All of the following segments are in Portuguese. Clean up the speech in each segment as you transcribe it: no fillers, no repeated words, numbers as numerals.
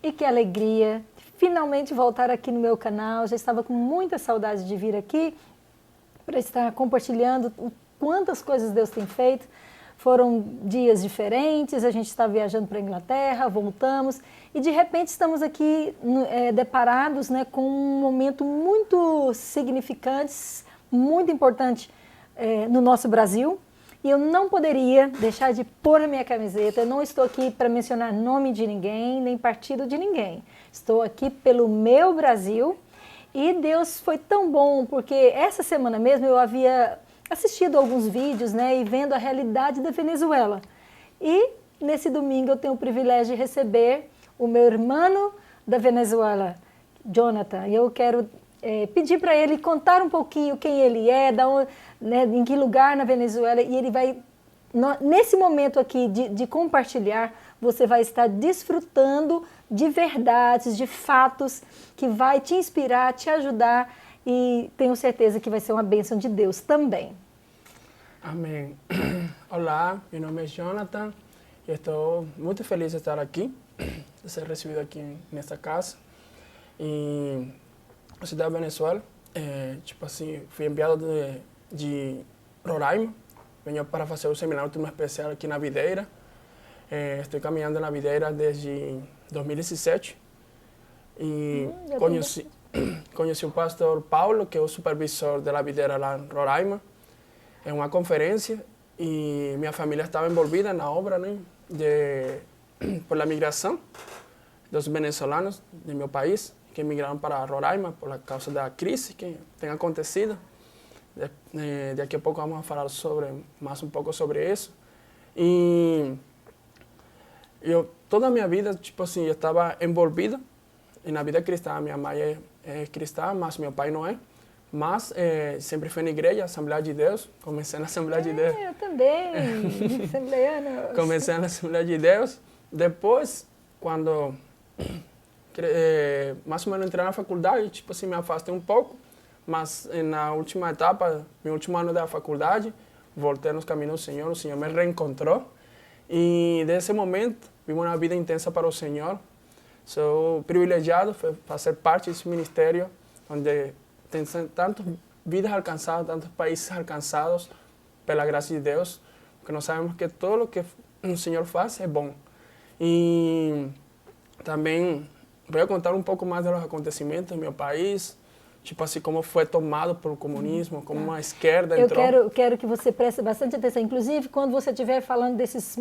E que alegria finalmente voltar aqui no meu canal. Já estava com muita saudade de vir aqui para estar compartilhando quantas coisas Deus tem feito. Foram dias diferentes, a gente está viajando para a Inglaterra, voltamos e de repente estamos aqui deparados, né, com um momento muito significante, muito importante no nosso Brasil. E eu não poderia deixar de pôr a minha camiseta. Eu não estou aqui para mencionar nome de ninguém, nem partido de ninguém. Estou aqui pelo meu Brasil e Deus foi tão bom, porque essa semana mesmo eu havia assistido alguns vídeos, né, e vendo a realidade da Venezuela. E nesse domingo eu tenho o privilégio de receber o meu irmão da Venezuela, Jonathan. E eu quero pedir para ele contar um pouquinho quem ele é, né, em que lugar na Venezuela, e ele vai, nesse momento aqui de compartilhar, você vai estar desfrutando de verdades, de fatos, que vai te inspirar, te ajudar, e tenho certeza que vai ser uma bênção de Deus também. Amém. Olá, meu nome é Jonathan e estou muito feliz de estar aqui, de ser recebido aqui nessa casa. E eu sou da Venezuela, tipo assim, fui enviado de Roraima, venho para fazer o seminário turma especial aqui na Videira. Estou caminhando na Videira desde 2017 e conheci o pastor Paulo, que é o supervisor da Videira lá em Roraima, em uma conferência, e minha família estava envolvida na obra, né, por a migração dos venezuelanos de meu país, que emigraram para Roraima por causa da crise que tem acontecido. Daqui a pouco vamos falar mais um pouco sobre isso. E toda a minha vida, tipo assim, eu estava envolvido na vida cristã. Minha mãe é cristã, mas meu pai não é. Mas sempre fui na igreja, Assembleia de Deus. Comecei na Assembleia de Deus. Eu também, assembleana. Comecei na Assembleia de Deus. Depois, quando mais ou menos entrei na faculdade, tipo assim, me afastei um pouco. Mas na última etapa, meu último ano da faculdade, voltei nos caminhos do Senhor. O Senhor me reencontrou. E desse momento, vivo uma vida intensa para o Senhor. Sou privilegiado de fazer parte desse ministério, onde tem tantas vidas alcançadas, tantos países alcançados pela graça de Deus, porque nós sabemos que tudo o que o Senhor faz é bom. E também vou contar um pouco mais dos acontecimentos do meu país, tipo assim, como foi tomado pelo comunismo, como a esquerda entrou. Eu quero que você preste bastante atenção. Inclusive, quando você estiver falando desses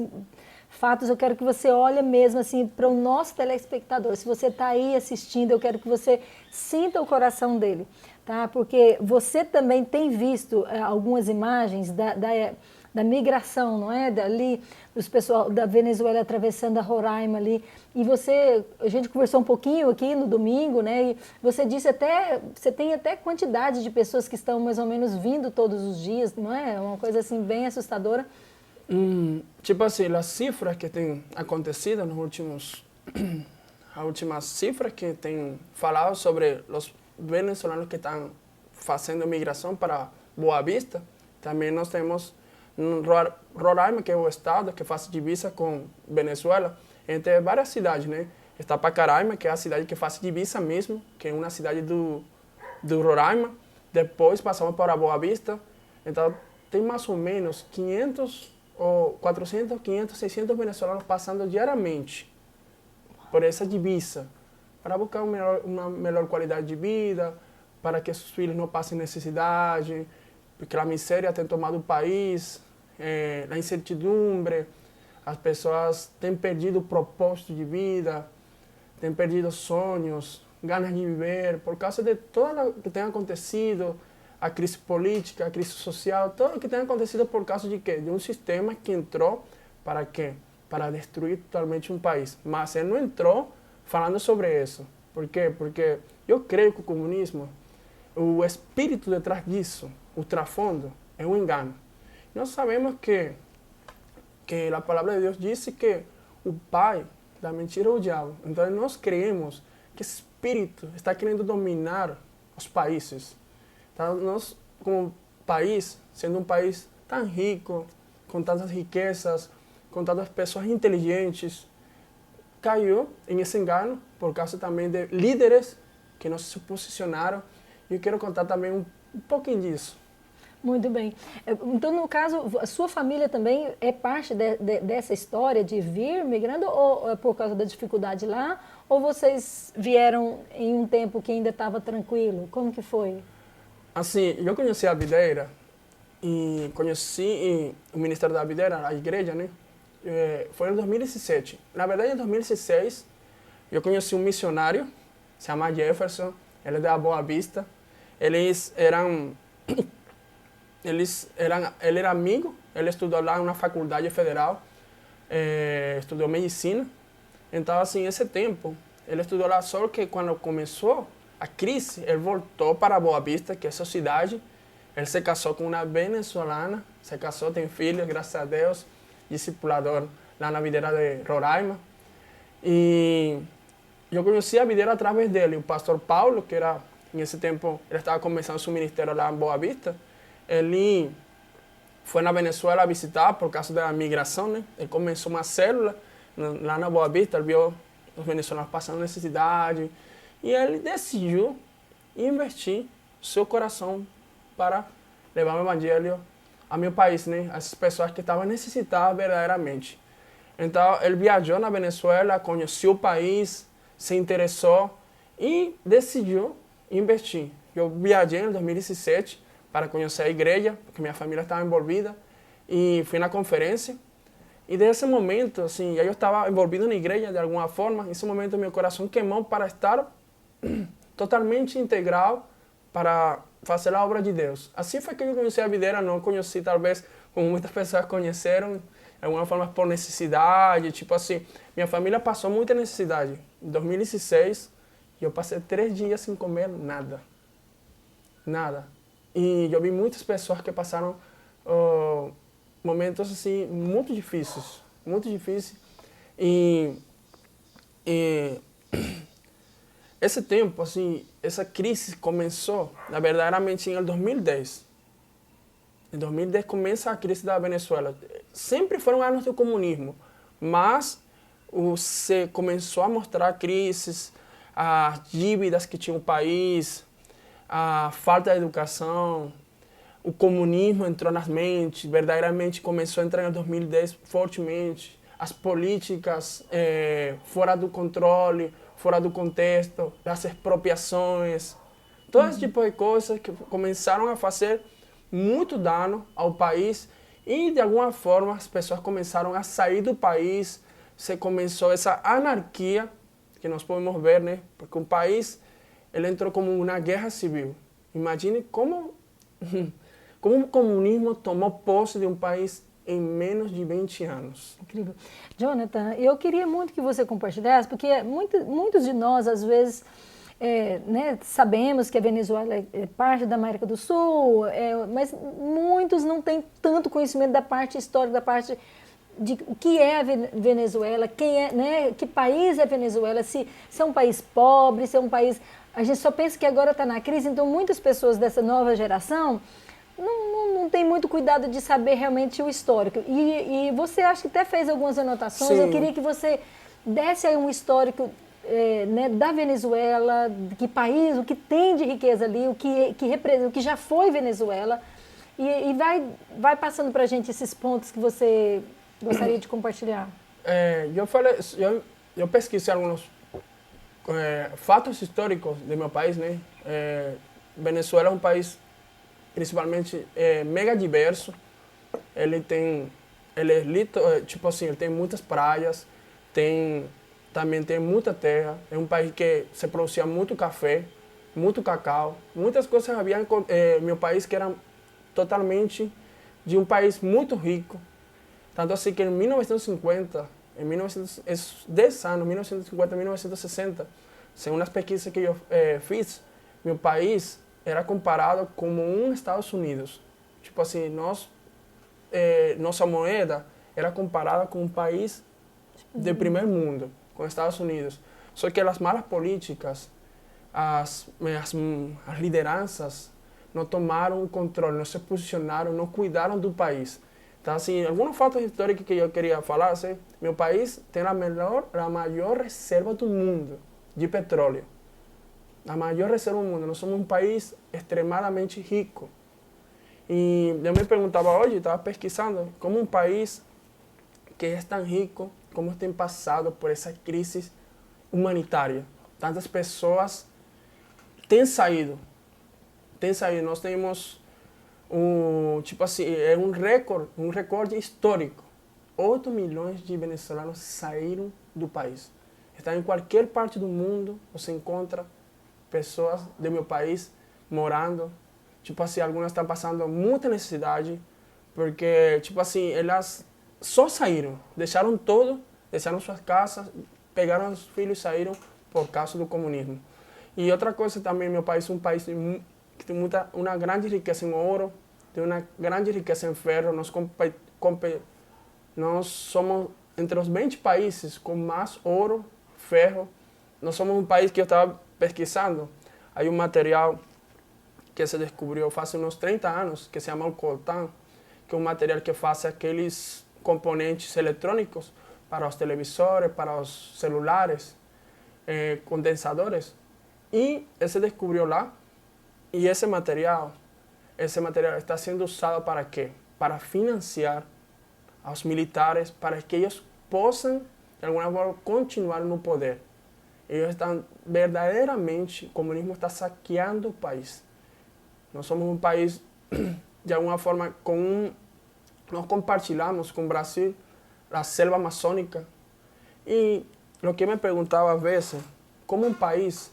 fatos, eu quero que você olhe mesmo assim para o nosso telespectador. Se você está aí assistindo, eu quero que você sinta o coração dele, tá? Porque você também tem visto algumas imagens da migração, não é? Dali, dos pessoal da Venezuela atravessando a Roraima ali. E a gente conversou um pouquinho aqui no domingo, né? E você disse você tem até quantidade de pessoas que estão mais ou menos vindo todos os dias, não é? Uma coisa assim bem assustadora. Tipo assim, as cifras que têm acontecido nos últimos... As últimas cifras que têm falado sobre os venezuelanos que estão fazendo migração para Boa Vista. Também nós temos Roraima, que é o estado que faz divisa com Venezuela, entre várias cidades, né? Está Pacaraima, que é a cidade que faz divisa mesmo, que é uma cidade do Roraima. Depois passamos para Boa Vista. Então, tem mais ou menos 400, 500, 600 venezuelanos passando diariamente por essa divisa, para buscar uma melhor qualidade de vida, para que seus filhos não passem necessidade, porque a miséria tem tomado o país, a incertidumbre, as pessoas têm perdido o propósito de vida, têm perdido sonhos, ganas de viver, por causa de tudo o que tem acontecido, a crise política, a crise social, tudo o que tem acontecido por causa de quê? De um sistema que entrou para quê? Para destruir totalmente um país. Mas ele não entrou falando sobre isso. Por quê? Porque eu creio que o comunismo, o espírito detrás disso, o trasfondo, é um engano. Nós sabemos que a palavra de Deus disse que o pai da mentira é o diabo. Então nós creemos que esse espírito está querendo dominar os países. Então, nós, como país, sendo um país tão rico, com tantas riquezas, com tantas pessoas inteligentes, caiu em esse engano por causa também de líderes que não se posicionaram. E eu quero contar também um pouquinho disso. Muito bem. Então, no caso, a sua família também é parte dessa história de vir migrando ou é por causa da dificuldade lá? Ou vocês vieram em um tempo que ainda estava tranquilo? Como que foi? Assim, eu conheci a videira e conheci o Ministério da Videira, a igreja, né? Foi em 2017. Na verdade, em 2016, eu conheci um missionário, se chama Jefferson, ele é da Boa Vista. Ele era amigo, ele estudou lá na faculdade federal, estudou medicina. Então, assim, esse tempo, ele estudou lá, só que quando começou a crise, ele voltou para Boa Vista, que é essa cidade. Ele se casou com uma venezuelana, se casou, tem filhos, graças a Deus, discipulador lá na videira de Roraima. E eu conheci a videira através dele, o pastor Paulo, que era, nesse tempo, ele estava começando seu ministério lá em Boa Vista. Ele foi na Venezuela visitar por causa da migração, né? Ele começou uma célula lá na Boa Vista, ele viu os venezuelanos passando necessidade e ele decidiu investir seu coração para levar o evangelho a meu país, né? As pessoas que estavam necessitadas verdadeiramente. Então, ele viajou na Venezuela, conheceu o país, se interessou e decidiu investir. Eu viajei em 2017 para conhecer a igreja, porque minha família estava envolvida, e fui na conferência. E desse momento, assim, eu estava envolvido na igreja de alguma forma. Nesse momento, meu coração queimou para estar totalmente integral para fazer a obra de Deus. Assim foi que eu conheci a videira. Não conheci, talvez, como muitas pessoas conheceram, de alguma forma por necessidade. Tipo assim, minha família passou muita necessidade. Em 2016, eu passei 3 dias sem comer nada. Nada. E eu vi muitas pessoas que passaram momentos assim muito difíceis, muito difíceis. E esse tempo, assim, essa crise começou, verdadeiramente, em 2010. Em 2010 começa a crise da Venezuela. Sempre foram anos do comunismo, mas se começou a mostrar crises, as dívidas que tinha o país, a falta de educação, o comunismo entrou nas mentes, verdadeiramente começou a entrar em 2010 fortemente, as políticas fora do controle, fora do contexto, as expropriações, todo esse tipo de coisas que começaram a fazer muito dano ao país e, de alguma forma, as pessoas começaram a sair do país, se começou essa anarquia que nós podemos ver, né? Porque o país ele entrou como uma guerra civil. Imagine como o comunismo tomou posse de um país em menos de 20 anos. Incrível. Jonathan, eu queria muito que você compartilhasse, porque muitos de nós, às vezes, né, sabemos que a Venezuela é parte da América do Sul, mas muitos não têm tanto conhecimento da parte histórica, da parte de o que é a Venezuela, né, que país é a Venezuela, se é um país pobre, se é um país... A gente só pensa que agora está na crise, então muitas pessoas dessa nova geração não tem muito cuidado de saber realmente o histórico. E você acha que até fez algumas anotações. Sim. Eu queria que você desse aí um histórico né, da Venezuela, que país, o que tem de riqueza ali, o que representa, o que já foi Venezuela. E vai passando para a gente esses pontos que você gostaria de compartilhar. Eu pesquisei alguns fatos históricos do meu país, né? Venezuela é um país principalmente mega diverso. Ele tipo assim, ele tem muitas praias, também tem muita terra. É um país que se produzia muito café, muito cacau, muitas coisas havia meu país que era totalmente de um país muito rico. Tanto assim que em 1950, esses anos, 1950 e 1960, segundo as pesquisas que eu fiz, meu país era comparado como Estados Unidos. Tipo assim, nossa moeda era comparada com um país de primeiro mundo, com Estados Unidos. Só que as malas políticas, as lideranças não tomaram o controle, não se posicionaram, não cuidaram do país. Então, assim, alguns fatos históricos que eu queria falar, assim, meu país tem a maior reserva do mundo de petróleo. A maior reserva do mundo. Nós somos um país extremadamente rico. E eu me perguntava hoje, estava pesquisando, como um país que é tão rico, como tem passado por essa crise humanitária. Tantas pessoas têm saído. Nós temos tipo assim, é um recorde histórico. 8 milhões de venezuelanos saíram do país. Está em qualquer parte do mundo, você encontra pessoas do meu país morando. Tipo assim, algumas estão passando muita necessidade, porque, tipo assim, elas só saíram, deixaram tudo, deixaram suas casas, pegaram os filhos e saíram por causa do comunismo. E outra coisa também, meu país é um país que tem uma grande riqueza em ouro, tem uma grande riqueza em ferro. Nós somos entre os 20 países com mais ouro, ferro. Nós somos um país que eu estava pesquisando. Há um material que se descobriu faz uns 30 anos, que se chama o coltan, que é um material que faz aqueles componentes eletrônicos para os televisores, para os celulares, condensadores. E ele se descobriu lá. E esse material está sendo usado para quê? Para financiar aos militares, para que eles possam, de alguma forma, continuar no poder. Eles estão verdadeiramente, o comunismo está saqueando o país. Nós somos um país, de alguma forma, nós compartilhamos com o Brasil a selva amazônica. E o que me perguntava às vezes, como um país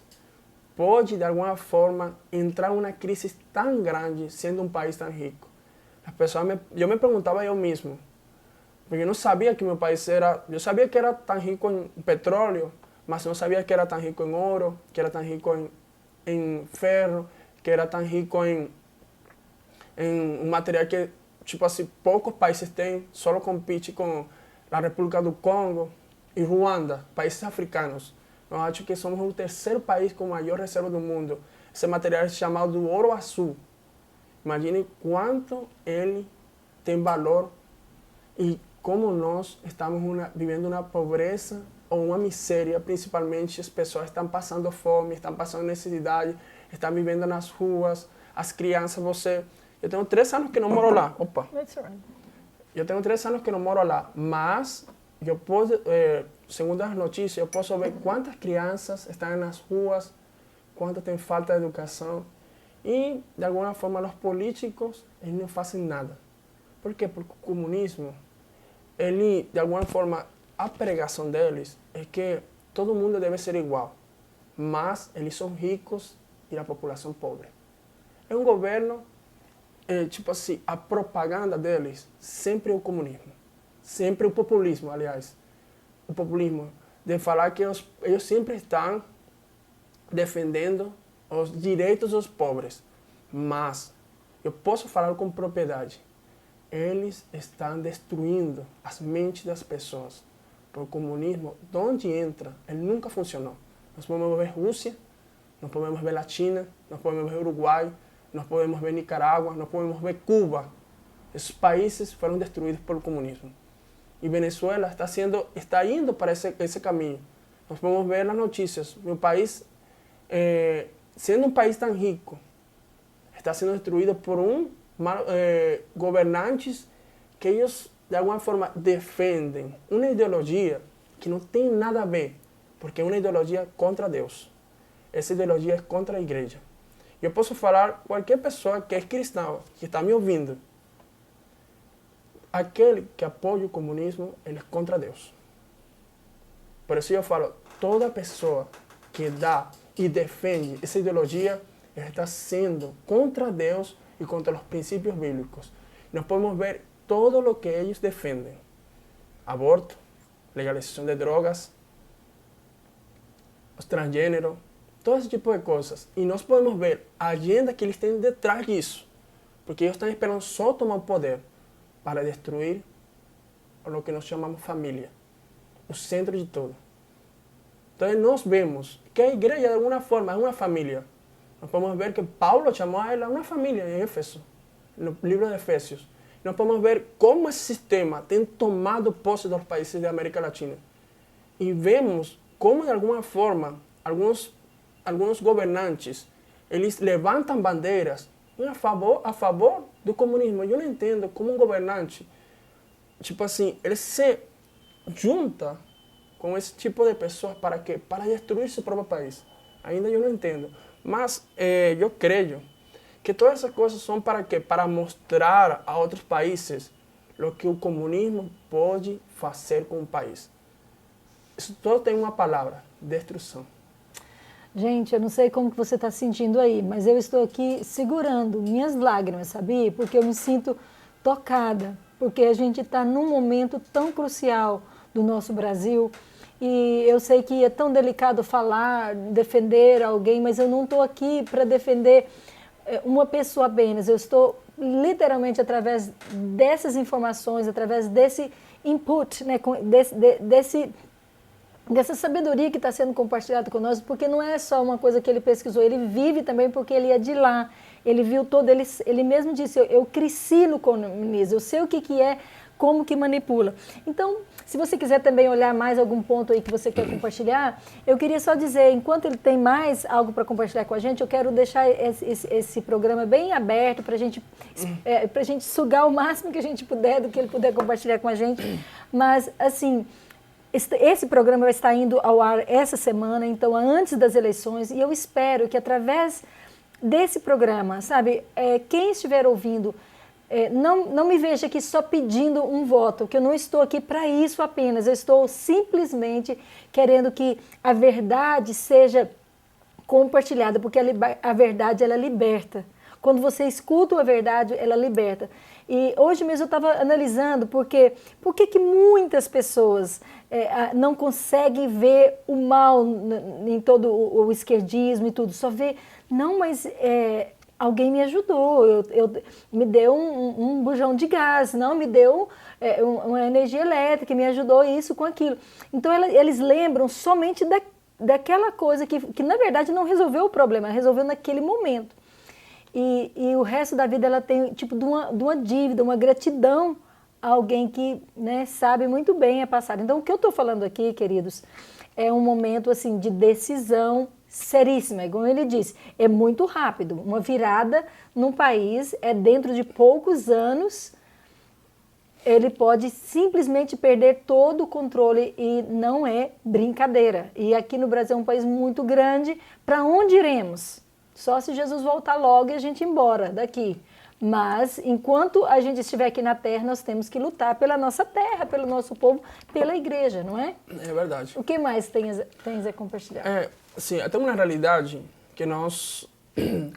pode, de alguma forma, entrar em uma crise tão grande, sendo um país tão rico? Eu me perguntava eu mesmo, porque eu não sabia que meu país era... Eu sabia que era tão rico em petróleo, mas não sabia que era tão rico em ouro, que era tão rico em ferro, que era tão rico em um material que, tipo assim, poucos países têm, só compete com a República do Congo e Ruanda, países africanos. Eu acho que somos o terceiro país com maior reserva do mundo. Esse material é chamado ouro azul. Imagine quanto ele tem valor e como nós estamos vivendo uma pobreza ou uma miséria. Principalmente as pessoas estão passando fome, estão passando necessidade, estão vivendo nas ruas, as crianças, Eu tenho 3 anos que não moro lá. Opa! Eu tenho 3 anos que não moro lá, mas eu posso, segundo as notícias, eu posso ver quantas crianças estão nas ruas, quanto tem falta de educação. E, de alguma forma, os políticos, eles não fazem nada. Por quê? Porque o comunismo, ele, de alguma forma, a pregação deles é que todo mundo deve ser igual, mas eles são ricos e a população pobre. É um governo, tipo assim, a propaganda deles sempre é o comunismo, sempre o populismo, aliás. O populismo de falar que eles sempre estão defendendo os direitos dos pobres, mas eu posso falar com propriedade, eles estão destruindo as mentes das pessoas. O comunismo, de onde entra, ele nunca funcionou. Nós podemos ver Rússia, nós podemos ver a China, nós podemos ver Uruguai, nós podemos ver Nicarágua, nós podemos ver Cuba. Esses países foram destruídos pelo comunismo. E Venezuela está indo para esse caminho. Nós podemos ver nas notícias, meu país, sendo um país tão rico, está sendo destruído por governantes que eles, de alguma forma, defendem uma ideologia que não tem nada a ver, porque é uma ideologia contra Deus. Essa ideologia é contra a igreja. Eu posso falar, qualquer pessoa que é cristã, que está me ouvindo, aquele que apoia o comunismo, ele é contra Deus. Por isso eu falo, toda pessoa que dá e defende essa ideologia, ela está sendo contra Deus e contra os princípios bíblicos. Nós podemos ver todo o que eles defendem. Aborto, legalização de drogas, os transgêneros, todo esse tipo de coisas. E nós podemos ver a agenda que eles têm detrás disso. Porque eles estão esperando só tomar o poder para destruir o que nós chamamos família, o centro de tudo. Então nós vemos que a igreja, de alguma forma, é uma família. Nós podemos ver que Paulo chamou a ela uma família em Éfeso, no livro de Efésios. Nós podemos ver como esse sistema tem tomado posse dos países da América Latina. E vemos como, de alguma forma, alguns governantes, eles levantam bandeiras a favor do comunismo. Eu não entendo como um governante, tipo assim, ele se junta com esse tipo de pessoas para quê? Para destruir seu próprio país. Ainda eu não entendo. Mas eu creio que todas essas coisas são para quê? Para mostrar a outros países o que o comunismo pode fazer com o país. Isso só tem uma palavra: destruição. Gente, eu não sei como que você está sentindo aí, mas eu estou aqui segurando minhas lágrimas, sabia? Porque eu me sinto tocada, porque a gente está num momento tão crucial do nosso Brasil e eu sei que é tão delicado falar, defender alguém, mas eu não estou aqui para defender uma pessoa apenas. Eu estou literalmente através dessas informações, através desse input, né, dessa sabedoria que está sendo compartilhada conosco, porque não é só uma coisa que ele pesquisou, ele vive também porque ele é de lá, ele viu todo, ele mesmo disse, eu cresci no comunismo, eu sei o que é, como que manipula. Então, se você quiser também olhar mais algum ponto aí que você quer compartilhar, eu queria só dizer, enquanto ele tem mais algo para compartilhar com a gente, eu quero deixar esse programa bem aberto para a gente sugar o máximo que a gente puder do que ele puder compartilhar com a gente, mas assim, esse programa vai estar indo ao ar essa semana, então antes das eleições, e eu espero que através desse programa, sabe, quem estiver ouvindo, não me veja aqui só pedindo um voto, que eu não estou aqui para isso apenas, eu estou simplesmente querendo que a verdade seja compartilhada, porque a verdade, ela liberta. Quando você escuta a verdade, ela liberta. E hoje mesmo eu estava analisando por que muitas pessoas não conseguem ver o mal em todo o esquerdismo e tudo, só vê, não, mas alguém me ajudou, me deu um bujão de gás, não, me deu uma energia elétrica, me ajudou isso com aquilo. Então eles lembram somente daquela coisa que na verdade não resolveu o problema, resolveu naquele momento. E o resto da vida ela tem tipo de uma dívida, uma gratidão a alguém que, né, sabe muito bem a passada. Então o que eu estou falando aqui, queridos, é um momento assim de decisão seríssima, como ele disse, é muito rápido. Uma virada num país dentro de poucos anos, ele pode simplesmente perder todo o controle e não é brincadeira. E aqui no Brasil é um país muito grande, para onde iremos? Só se Jesus voltar logo e a gente ir embora daqui. Mas, enquanto a gente estiver aqui na terra, nós temos que lutar pela nossa terra, pelo nosso povo, pela igreja, não é? É verdade. O que mais tens a compartilhar? Sim, tem uma realidade que nós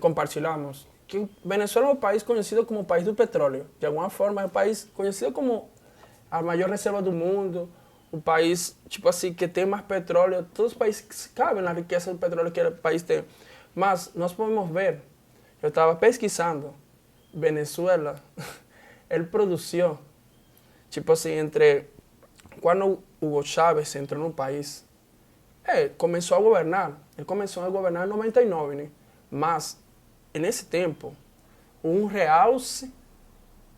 compartilhamos, que Venezuela é um país conhecido como o país do petróleo. De alguma forma, é um país conhecido como a maior reserva do mundo, o país, tipo assim, que tem mais petróleo. Todos os países cabem na riqueza do petróleo que o país tem. Mas nós podemos ver, eu estava pesquisando, Venezuela, ele produziu, tipo assim, entre quando Hugo Chávez entrou no país, começou a governar, ele começou a governar em 99, né? Mas, nesse tempo, um realce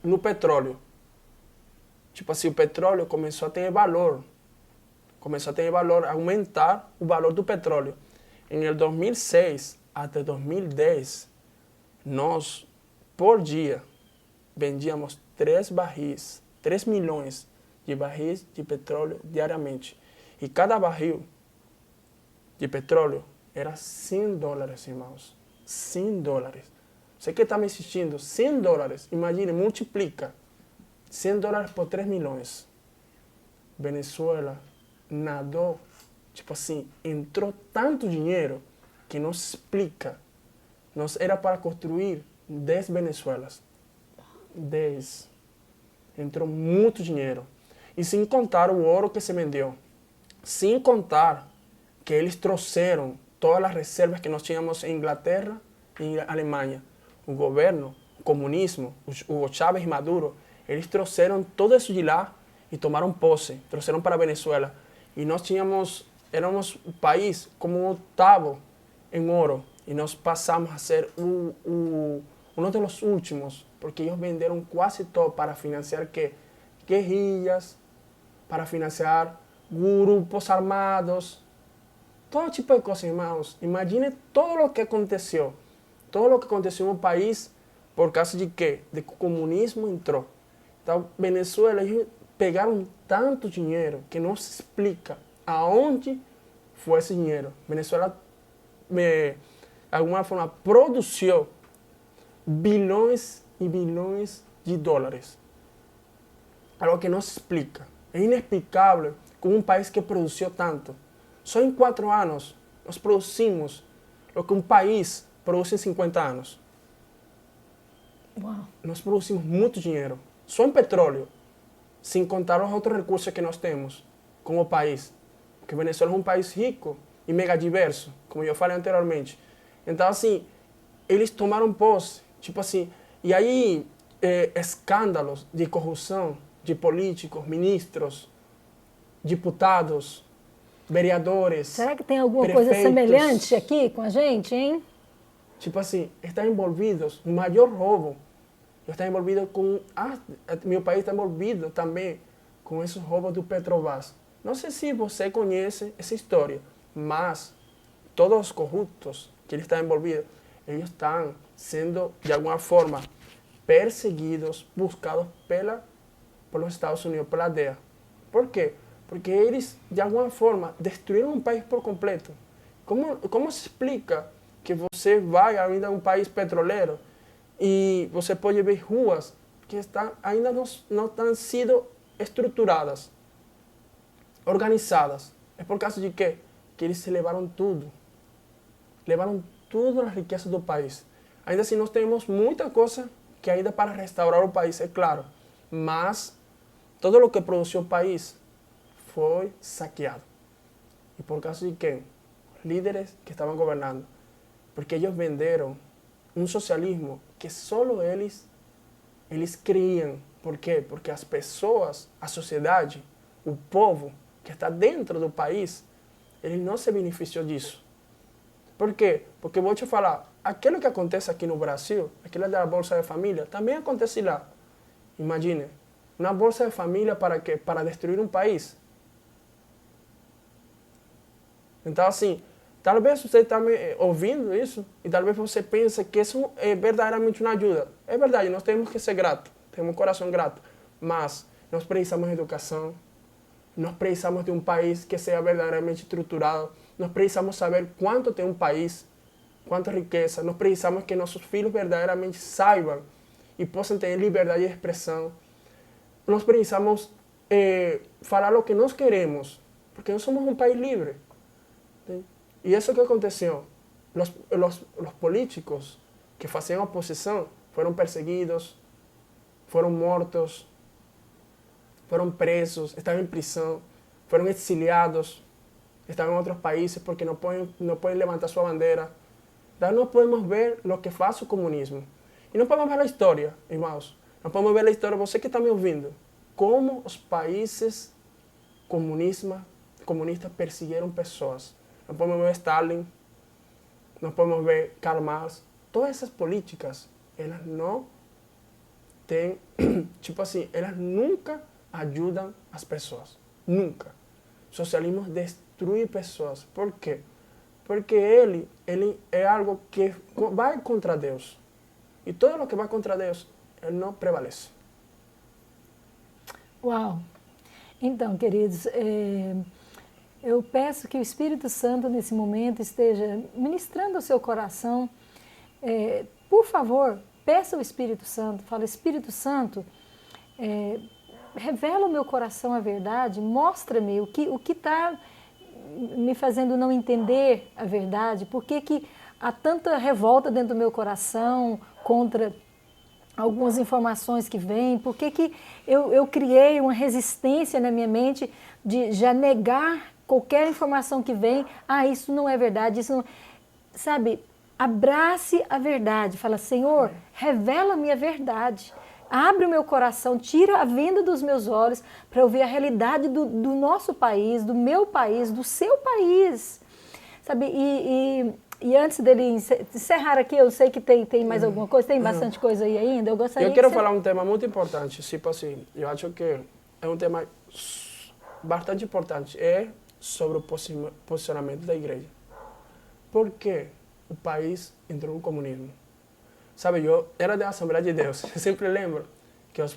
no petróleo. Tipo assim, o petróleo começou a ter valor, aumentar o valor do petróleo. Em 2006 até 2010, nós, por dia, vendíamos 3 milhões de barris de petróleo diariamente. E cada barril de petróleo era $100, irmãos. $100. Você que está me assistindo, $100, imagine, multiplica. $100 por 3 milhões. Venezuela nadou, tipo assim, entrou tanto dinheiro que não se explica. Era para construir 10 Venezuelas. 10. Entrou muito dinheiro. E sem contar o ouro que se vendeu. Sem contar que eles trouxeram todas as reservas que nós tínhamos em Inglaterra e Alemanha. O governo, o comunismo, Hugo Chávez e Maduro, eles trouxeram tudo isso de lá e tomaram posse. Trouxeram para a Venezuela. E nós éramos um país como o 8º em ouro. E nós passamos a ser um dos últimos porque eles venderam quase todo para financiar quê? Guerrillas, para financiar grupos armados, todo tipo de coisas, irmãos. Imagine todo o que aconteceu no país por causa de quê? De que o comunismo entrou. Então, Venezuela, eles pegaram tanto dinheiro que não se explica aonde foi esse dinheiro. Venezuela, de alguma forma, produziu bilhões e bilhões de dólares. Algo que não se explica. É inexplicável como um país que produziu tanto. Só em 4 anos nós produzimos o que um país produz em 50 anos. Uau. Nós produzimos muito dinheiro. Só em petróleo. Sem contar os outros recursos que nós temos como país. Porque Venezuela é um país rico e mega diverso, como eu falei anteriormente. Então, assim, eles tomaram posse. Tipo assim, e aí escândalos de corrupção de políticos, ministros, deputados, vereadores. Será que tem alguma prefeitos, coisa semelhante aqui com a gente, hein? Tipo assim, estão envolvidos no maior roubo. Estão envolvidos com... meu país está envolvido também com esses roubos do Petrobras. Não sei se você conhece essa história, mas todos os corruptos que eles estão envolvidos, eles estão sendo, de alguma forma, perseguidos, buscados pelos Estados Unidos, pela DEA. Por quê? Porque eles, de alguma forma, destruíram um país por completo. Como se explica que você vai ainda a um país petroleiro e você pode ver ruas que ainda não estão sido estruturadas, organizadas? É por causa de quê? Que eles se levaram tudo. Levaram tudo as riquezas do país. Ainda assim, nós temos muita coisa que ainda para restaurar o país, é claro. Mas todo o que produziu o país foi saqueado. E por causa de quem? Líderes que estavam governando. Porque eles venderam um socialismo que só eles criam. Por quê? Porque as pessoas, a sociedade, o povo que está dentro do país, ele não se beneficiou disso. Por quê? Porque vou te falar, aquilo que acontece aqui no Brasil, aquilo da Bolsa de Família, também acontece lá. Imagine, uma Bolsa de Família para quê? Para destruir um país. Então, assim, talvez você está ouvindo isso e talvez você pense que isso é verdadeiramente uma ajuda. É verdade, nós temos que ser gratos, temos um coração grato, mas nós precisamos de educação, nós precisamos de um país que seja verdadeiramente estruturado, nós precisamos saber quanto tem um país, quanta riqueza, nós precisamos que nossos filhos verdadeiramente saibam e possam ter liberdade de expressão. Nós precisamos falar o que nós queremos, porque nós somos um país livre. E isso que aconteceu, os políticos que faziam oposição foram perseguidos, foram mortos, foram presos, estavam em prisão, foram exiliados, estavam em outros países porque não podem levantar sua bandeira. Então não podemos ver o que faz o comunismo. E não podemos ver a história, irmãos. Não podemos ver a história, você que está me ouvindo, como os países comunistas perseguiram pessoas. Não podemos ver Stalin, não podemos ver Karl Marx. Todas essas políticas, elas não têm, tipo assim, elas nunca ajudam as pessoas. Nunca. O socialismo destrui pessoas. Por quê? Porque ele é algo que vai contra Deus. E todo o que vai contra Deus, ele não prevalece. Uau! Então, queridos, eu peço que o Espírito Santo, nesse momento, esteja ministrando o seu coração. Por favor, peça ao Espírito Santo, fala, Espírito Santo, revela ao meu coração a verdade, mostra-me o que está me fazendo não entender a verdade, por que há tanta revolta dentro do meu coração contra algumas informações que vêm, por que eu criei uma resistência na minha mente de já negar qualquer informação que vem, isso não é verdade, isso não... Sabe, abrace a verdade, fala, Senhor, revela-me a verdade, abre o meu coração, tira a venda dos meus olhos para eu ver a realidade do nosso país, do meu país, do seu país, sabe, e E antes dele encerrar aqui, eu sei que tem mais alguma coisa, tem bastante coisa aí ainda. Eu gostaria Eu quero falar um tema muito importante, tipo assim, eu acho que é um tema bastante importante, é sobre o posicionamento da igreja. Por que o país entrou no comunismo? Sabe, eu era da Assembleia de Deus, eu sempre lembro que os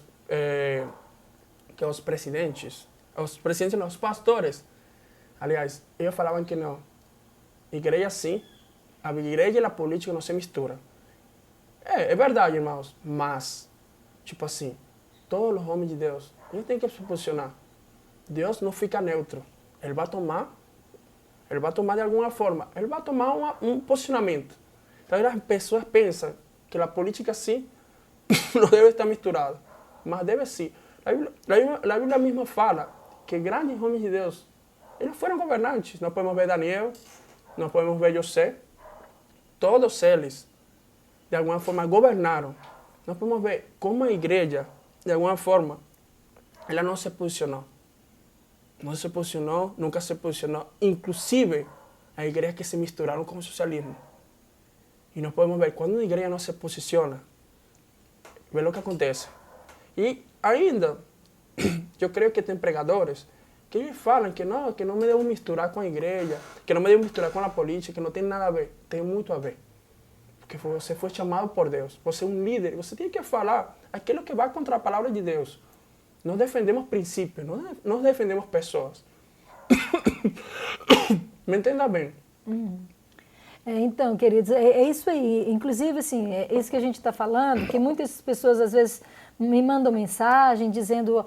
presidentes não, os pastores, aliás, eles falavam que não, igreja sim, a igreja e a política não se misturam. É verdade, irmãos, mas, tipo assim, todos os homens de Deus, eles têm que se posicionar. Deus não fica neutro. Ele vai tomar de alguma forma, ele vai tomar um posicionamento. Então as pessoas pensam que a política sim não deve estar misturada, mas deve sim. A Bíblia mesma fala que grandes homens de Deus, eles foram governantes. Nós podemos ver Daniel, nós podemos ver José, todos eles, de alguma forma, governaram. Nós podemos ver como a igreja, de alguma forma, ela não se posicionou. Não se posicionou, nunca se posicionou. Inclusive, as igrejas que se misturaram com o socialismo. E nós podemos ver, quando uma igreja não se posiciona, vê o que acontece. E ainda, eu creio que tem pregadores que eles falam que não me devo misturar com a igreja, que não me devo misturar com a política, que não tem nada a ver. Tem muito a ver. Porque você foi chamado por Deus. Você é um líder. Você tem que falar aquilo que vai contra a palavra de Deus. Nós defendemos princípios, nós defendemos pessoas. Me entenda bem. Então, queridos, é isso aí. Inclusive, assim, é isso que a gente está falando, que muitas pessoas, às vezes, me mandam mensagem dizendo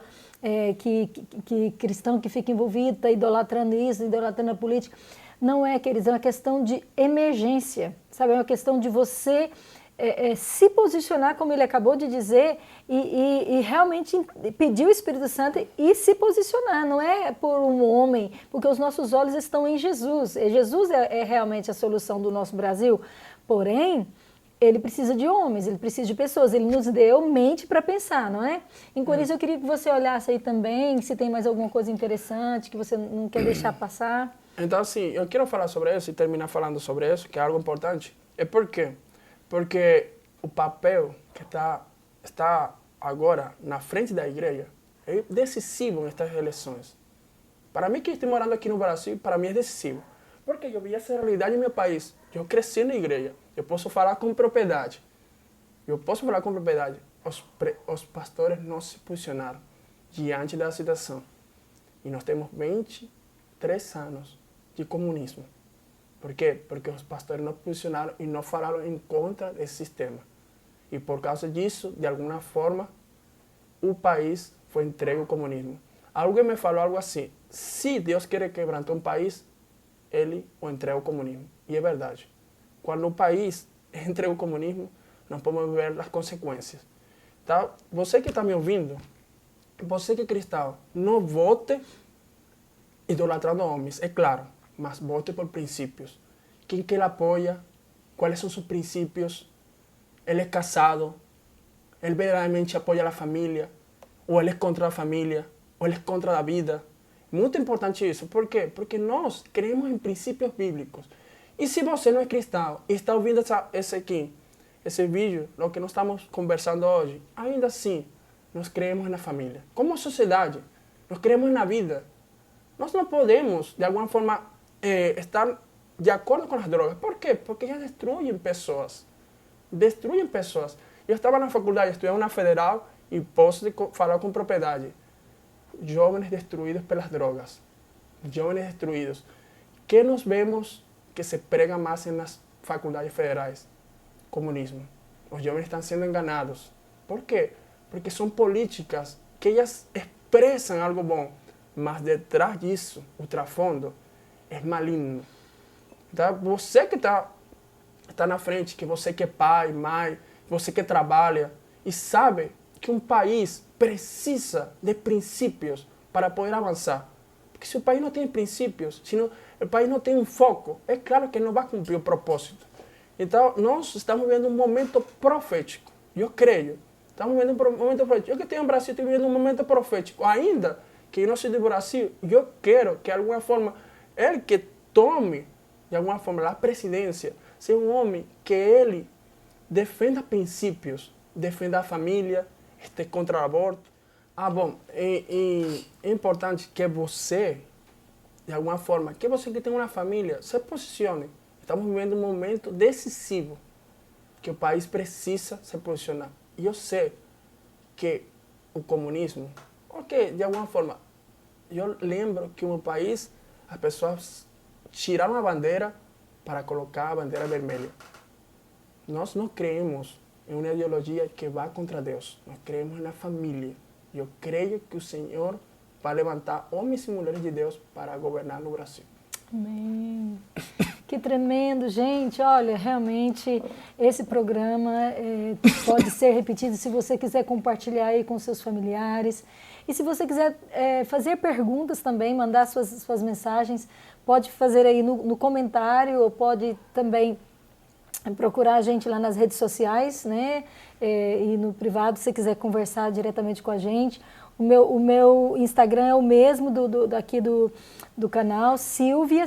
que cristão que fica envolvido está idolatrando isso, idolatrando a política. Não é, queridos, é uma questão de emergência, sabe? É uma questão de você se posicionar, como ele acabou de dizer, e realmente pedir o Espírito Santo e se posicionar. Não é por um homem, porque os nossos olhos estão em Jesus. Jesus é realmente a solução do nosso Brasil. Porém, ele precisa de homens, ele precisa de pessoas. Ele nos deu mente para pensar, não é? E por isso eu queria que você olhasse aí também, se tem mais alguma coisa interessante que você não quer deixar passar. Então, assim, eu quero falar sobre isso e terminar falando sobre isso, que é algo importante. É por quê? Porque o papel que está agora na frente da igreja é decisivo nestas eleições. Para mim, que estou morando aqui no Brasil, para mim é decisivo. Porque eu vi essa realidade no meu país. Eu cresci na igreja. Eu posso falar com propriedade. Os pastores não se posicionaram diante da situação. E nós temos 23 anos de comunismo. Por quê? Porque os pastores não posicionaram e não falaram em contra desse sistema. E por causa disso, de alguma forma, o país foi entregue ao comunismo. Alguém me falou algo assim: se Deus quer quebrantar um país, ele o entrega ao comunismo. E é verdade. Quando o país entrega ao comunismo, nós podemos ver as consequências. Tá? Você que está me ouvindo, você que é cristão, não vote idolatrando homens, é claro, mas vote por princípios. Quem que ele apoia? Quais são seus princípios? Ele é casado? Ele verdadeiramente apoia a família? Ou ele é contra a família? Ou ele é contra a vida? Muito importante isso. Por quê? Porque nós cremos em princípios bíblicos. E se você não é cristão e está ouvindo esse vídeo, o que nós estamos conversando hoje, ainda assim, nós cremos na família. Como sociedade, nós cremos na vida. Nós não podemos, de alguma forma, estar de acordo com as drogas. Por quê? Porque elas destruem pessoas. Destruem pessoas. Eu estava na faculdade, estudei na federal e posso falar com propriedade. Jovens destruídos pelas drogas. Jovens destruídos. Que nós vemos que se prega mais nas faculdades federais? Comunismo. Os jovens estão sendo enganados. Por quê? Porque são políticas que elas expressam algo bom, mas detrás disso, o trasfondo é maligno. Tá? Você que está na frente, que você que é pai, mãe, você que trabalha e sabe que um país precisa de princípios para poder avançar. Porque se o país não tem princípios, se o país não tem um foco, é claro que não vai cumprir o propósito. Então, nós estamos vivendo um momento profético. Eu creio. Estamos vivendo um momento profético. Eu que tenho um Brasil, estou vivendo um momento profético. Ainda que eu não sou do Brasil, eu quero que, de alguma forma, ele que tome de alguma forma, a presidência, ser um homem que ele defenda princípios, defenda a família, esteja contra o aborto. Bom, é importante que você, de alguma forma, que você que tem uma família, se posicione. Estamos vivendo um momento decisivo que o país precisa se posicionar. E eu sei que o comunismo, ok, de alguma forma, eu lembro que no meu país as pessoas tiraram a bandeira para colocar a bandeira vermelha. Nós não creemos em uma ideologia que vá contra Deus. Nós creemos na família. Eu creio que o Senhor vai levantar homens e mulheres de Deus para governar no Brasil. Amém. Que tremendo, gente. Olha, realmente esse programa pode ser repetido se você quiser compartilhar aí com seus familiares. E se você quiser fazer perguntas também, mandar suas mensagens, pode fazer aí no comentário ou pode também procurar a gente lá nas redes sociais, né? E no privado, se você quiser conversar diretamente com a gente. O meu Instagram é o mesmo daqui do canal, Silvia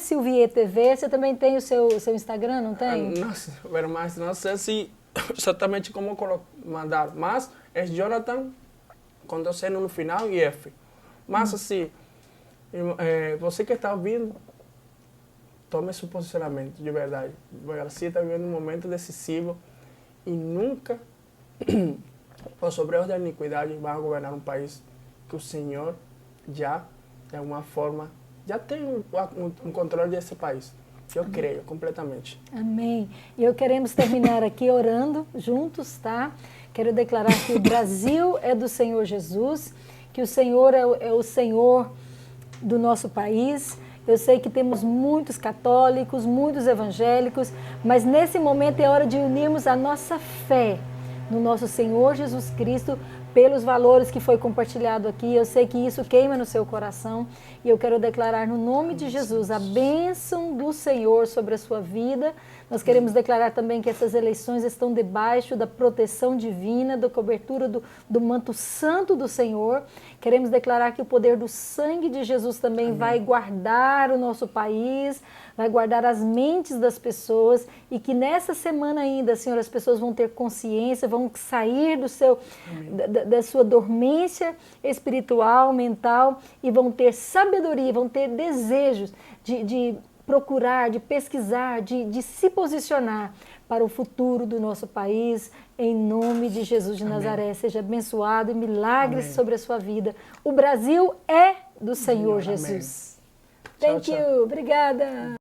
TV. Você também tem o seu Instagram, não tem? Mas não sei se exatamente como mandar, mas é Jonathan, com 2 N no final e F. Mas assim, você que está ouvindo, tome seu posicionamento, de verdade. O Brasil está vivendo um momento decisivo e nunca os obreiros da iniquidade vão governar um país que o Senhor já, de alguma forma, já tem um controle desse país. Eu creio completamente. Amém. E eu queremos terminar aqui orando juntos, tá? Quero declarar que o Brasil é do Senhor Jesus, que o Senhor é o Senhor do nosso país. Eu sei que temos muitos católicos, muitos evangélicos, mas nesse momento é hora de unirmos a nossa fé no nosso Senhor Jesus Cristo, pelos valores que foi compartilhado aqui. Eu sei que isso queima no seu coração e eu quero declarar no nome de Jesus a bênção do Senhor sobre a sua vida. Nós queremos declarar também que essas eleições estão debaixo da proteção divina, da cobertura do manto santo do Senhor. Queremos declarar que o poder do sangue de Jesus também Amém. Vai guardar o nosso país, vai guardar as mentes das pessoas e que nessa semana ainda, Senhor, as pessoas vão ter consciência, vão sair da sua dormência espiritual, mental e vão ter sabedoria, vão ter desejos de procurar, de pesquisar, de se posicionar para o futuro do nosso país, em nome de Jesus de Nazaré. Amém. Seja abençoado e milagres Amém. Sobre a sua vida. O Brasil é do Senhor Jesus. Amém. Thank you. Obrigada.